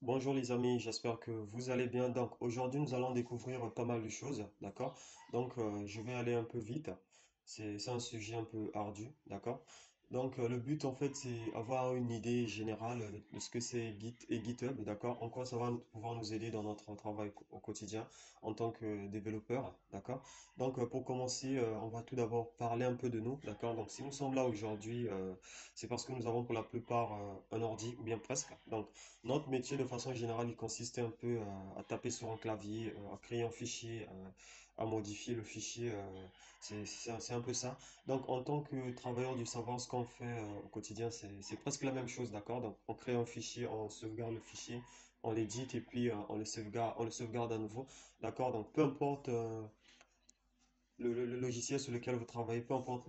Bonjour les amis, j'espère que vous allez bien. Donc aujourd'hui nous allons découvrir pas mal de choses, d'accord? Donc je vais aller un peu vite. C'est un sujet un peu ardu, d'accord? Donc le but en fait c'est avoir une idée générale de ce que c'est Git et GitHub, d'accord? En quoi ça va pouvoir nous aider dans notre travail au quotidien en tant que développeur, d'accord? Donc pour commencer, on va tout d'abord parler un peu de nous, d'accord? Donc si nous sommes là aujourd'hui, c'est parce que nous avons pour la plupart un ordi ou bien presque. Donc notre métier, de façon générale, il consistait un peu à taper sur un clavier, à créer un fichier, à modifier le fichier. C'est un peu ça. Donc, en tant que travailleur du savoir, ce qu'on fait au quotidien, c'est presque la même chose, d'accord? Donc, on crée un fichier, on sauvegarde le fichier, on l'édite et puis on le sauvegarde à nouveau, d'accord? Donc, peu importe le logiciel sur lequel vous travaillez, peu importe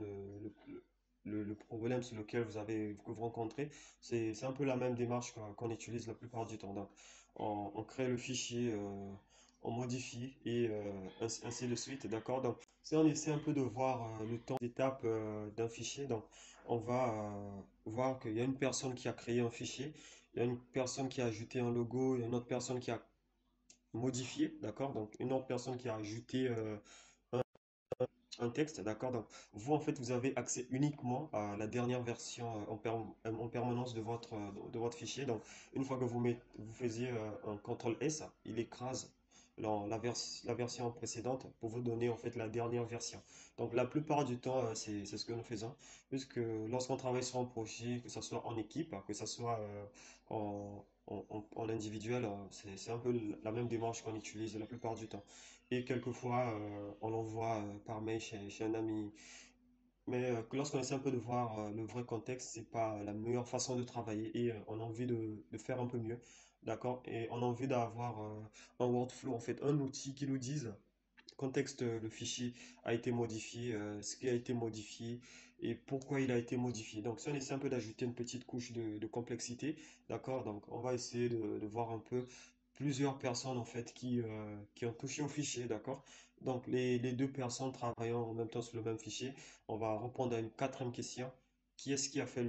le problème sur lequel que vous rencontrez, c'est un peu la même démarche qu'on utilise la plupart du temps. Donc, on crée le fichier, on modifie et ainsi de suite, d'accord? Donc, si on essaie un peu de voir le temps d'étape d'un fichier, donc on va voir qu'il y a une personne qui a créé un fichier, il y a une personne qui a ajouté un logo, il y a une autre personne qui a modifié, d'accord? Donc, une autre personne qui a ajouté un texte, d'accord? Donc, vous, en fait, vous avez accès uniquement à la dernière version en permanence de votre fichier. Donc, une fois que vous faisiez un CTRL S, il écrase la version précédente pour vous donner, en fait, la dernière version. Donc, la plupart du temps, c'est ce que nous faisons, puisque lorsqu'on travaille sur un projet, que ce soit en équipe, que ce soit en individuel, c'est un peu la même démarche qu'on utilise la plupart du temps. Et quelquefois, on l'envoie par mail chez un ami. Mais que lorsqu'on essaie un peu de voir le vrai contexte, c'est pas la meilleure façon de travailler et on a envie de faire un peu mieux. D'accord? Et on a envie d'avoir un workflow, en fait, un outil qui nous dise contexte, le fichier a été modifié, ce qui a été modifié et pourquoi il a été modifié. Donc, si on essaie un peu d'ajouter une petite couche de complexité, d'accord? Donc, on va essayer de voir un peu plusieurs personnes en fait qui ont touché au fichier, d'accord? Donc, les deux personnes travaillant en même temps sur le même fichier, on va répondre à une quatrième question. Qui est-ce qui a fait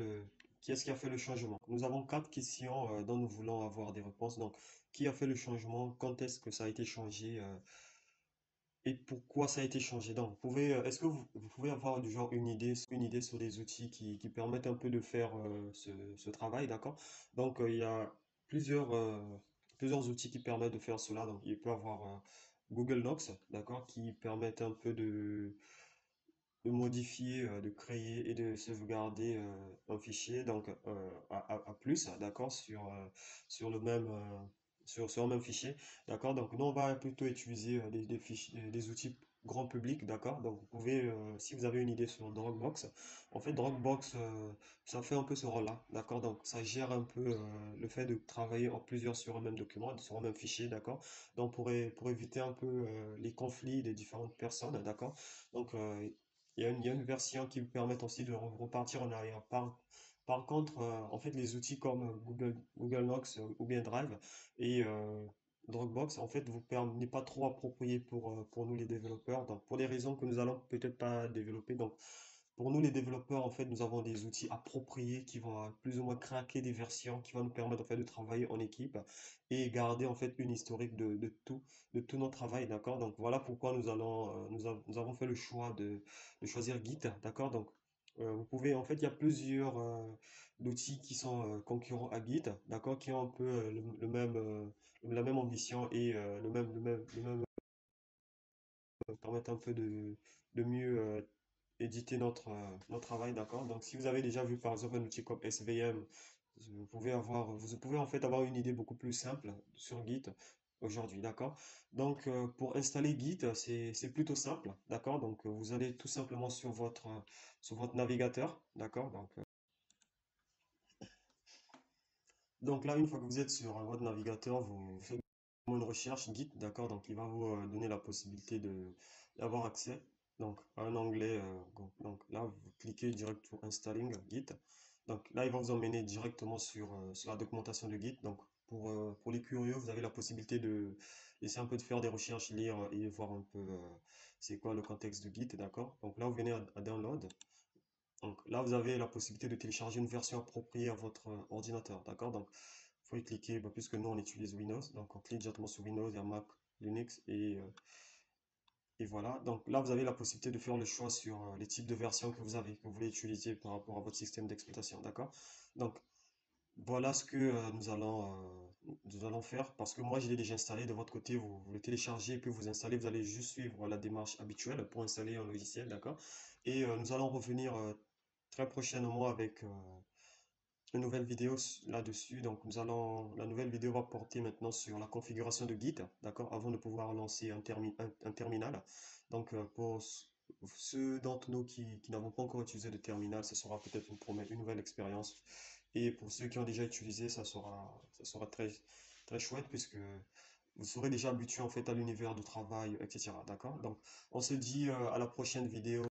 qui est-ce qui a fait le changement? Nous avons quatre questions dont nous voulons avoir des réponses. Donc, qui a fait le changement? Quand est-ce que ça a été changé? Et pourquoi ça a été changé? Donc, est-ce que vous pouvez avoir du genre une idée sur des outils qui permettent un peu de faire ce travail, d'accord? Donc, il y a plusieurs, euh, plusieurs outils qui permettent de faire cela. Donc, il peut y avoir Google Docs, d'accord, qui permettent un peu de modifier, de créer et de sauvegarder un fichier donc à plus, d'accord, sur le même sur un même fichier, d'accord. Donc nous on va plutôt utiliser des fichiers, des outils grand public, d'accord. Donc vous pouvez, si vous avez une idée sur Dropbox, en fait Dropbox ça fait un peu ce rôle-là, d'accord. Donc ça gère un peu le fait de travailler en plusieurs sur un même document, sur un même fichier, d'accord. Donc pour éviter un peu les conflits des différentes personnes, d'accord. Donc, il y a une version qui vous permet aussi de repartir en arrière. Par contre, en fait, les outils comme Google Docs ou bien Drive et Dropbox, en fait, n'est pas trop approprié pour nous les développeurs. Donc, pour des raisons que nous allons peut-être pas développer. Donc, pour nous les développeurs, en fait, nous avons des outils appropriés qui vont plus ou moins craquer des versions, qui vont nous permettre en fait de travailler en équipe et garder en fait une historique de tout notre travail, d'accord? Donc voilà pourquoi nous avons fait le choix de choisir Git, d'accord? Donc vous pouvez, en fait, il y a plusieurs outils qui sont concurrents à Git, d'accord? Qui ont un peu le même, la même ambition et le même permettre un peu de mieux éditer notre travail, d'accord? Donc, si vous avez déjà vu par exemple un outil comme SVM, vous pouvez en fait avoir une idée beaucoup plus simple sur Git aujourd'hui, d'accord? Donc, pour installer Git, c'est plutôt simple, d'accord? Donc, vous allez tout simplement sur votre navigateur, d'accord? Donc là, une fois que vous êtes sur votre navigateur, vous faites une recherche Git, d'accord? Donc il va vous donner la possibilité d'avoir accès donc, à un onglet. Donc là, vous cliquez direct sur Installing Git. Donc là, il va vous emmener directement sur la documentation de Git. Donc pour les curieux, vous avez la possibilité de essayer un peu de faire des recherches, lire et voir un peu c'est quoi le contexte de Git, d'accord? Donc là, vous venez à Download. Donc là, vous avez la possibilité de télécharger une version appropriée à votre ordinateur, d'accord? Donc faut y cliquer, bah, puisque nous on utilise Windows, donc on clique directement sur Windows, il y a Mac, Linux et voilà. Donc là, vous avez la possibilité de faire le choix sur les types de versions que vous avez, que vous voulez utiliser par rapport à votre système d'exploitation, d'accord? Donc voilà ce que nous allons faire parce que moi je l'ai déjà installé de votre côté, vous le téléchargez puis vous installez, vous allez juste suivre la démarche habituelle pour installer un logiciel, d'accord? Et nous allons revenir très prochainement avec une nouvelle vidéo là-dessus. Donc la nouvelle vidéo va porter maintenant sur la configuration de Git, d'accord? Avant de pouvoir lancer un terminal. Donc ceux d'entre nous qui n'avons pas encore utilisé de terminal, ce sera peut-être une nouvelle expérience. Et pour ceux qui ont déjà utilisé, ça sera très, très chouette puisque vous serez déjà habitué en fait à l'univers de travail, etc. D'accord? Donc on se dit à la prochaine vidéo.